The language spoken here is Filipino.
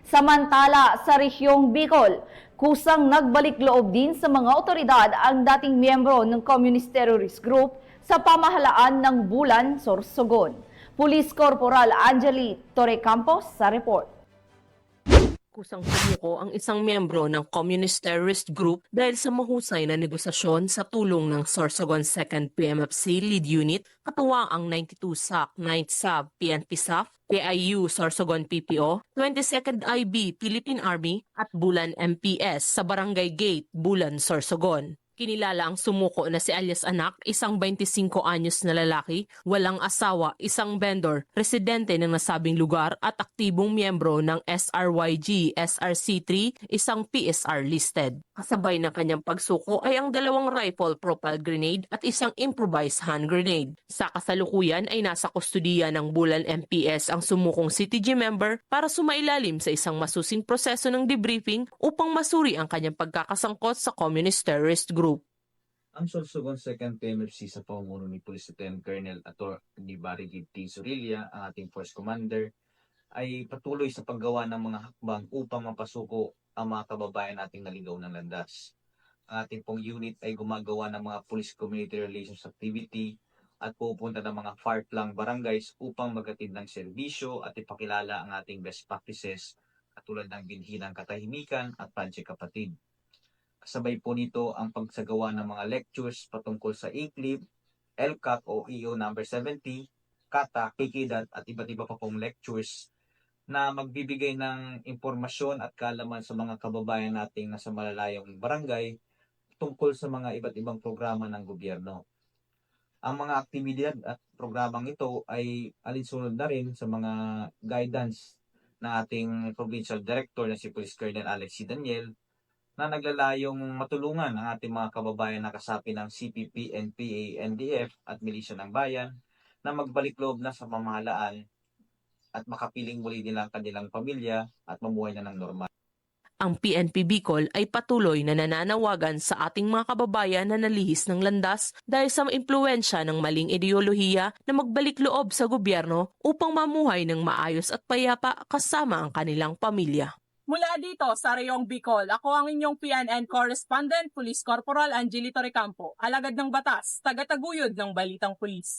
Samantala, sa rehiyong Bicol, kusang nagbalik loob din sa mga otoridad ang dating miyembro ng Communist Terrorist Group sa pamahalaan ng Bulan, Sorsogon. Police Corporal Angeli Torrecampos sa report. Kusang sumuko ang isang miyembro ng Communist Terrorist Group dahil sa mahusay na negosasyon sa tulong ng Sorsogon 2nd PMFC Lead Unit, katuwang ang 92 SAC 9th Sub PNP SAF, PIU Sorsogon PPO, 22nd IB Philippine Army at Bulan MPS sa Barangay Gate, Bulan, Sorsogon. Kinilala ang sumuko na si alias Anak, isang 25 anyos na lalaki, walang asawa, isang vendor, residente ng nasabing lugar at aktibong miyembro ng SRYG SRC3, isang PSR listed. Kasabay ng kanyang pagsuko ay ang 2 rifle propelled grenade at isang improvised hand grenade. Sa kasalukuyan ay nasa kustudiya ng Bulan MPS ang sumukong CTG member para sumailalim sa isang masusing proseso ng debriefing upang masuri ang kanyang pagkakasangkot sa Communist Terrorist Group. Ang Sorsogon 2nd PMFC sa pamumuno ni Police Lieutenant Colonel Atty. Barigid T. Zorilla, ang ating Force Commander, ay patuloy sa paggawa ng mga hakbang upang mapasuko ang mga kababayan nating naligaw ng landas. Ang ating pong unit ay gumagawa ng mga police community relations activity at pupunta ng mga far-flung barangays upang maghatid ng serbisyo at ipakilala ang ating best practices katulad ng binhi ng katahimikan at Project Kapatid. Kasabay po nito ang pagsagawa ng mga lectures patungkol sa ICLIB, LCAC o EO number 70, KATA, KIKIDAT at iba't iba pa pong lectures na magbibigay ng impormasyon at kaalaman sa mga kababayan nating nasa malalayong barangay tungkol sa mga iba't ibang programa ng gobyerno. Ang mga aktibidad at programang ito ay alinsunod na rin sa mga guidance ng ating Provincial Director na si Police Colonel Alex C. Daniel na naglalayong matulungan ang ating mga kababayan na kasapi ng CPP, NPA, NDF at Milisya ng Bayan na magbalik loob na sa pamahalaan at makapiling muli nila ang kanilang pamilya at mamuhay na ng normal. Ang PNP Bicol ay patuloy na nananawagan sa ating mga kababayan na nalihis ng landas dahil sa impluwensya ng maling ideolohiya na magbalik loob sa gobyerno upang mamuhay ng maayos at payapa kasama ang kanilang pamilya. Mula dito sa Reyong Bicol, ako ang inyong PNN Correspondent, Police Corporal Angeli Torrecampo, alagad ng batas, tagataguyod ng Balitang Pulis.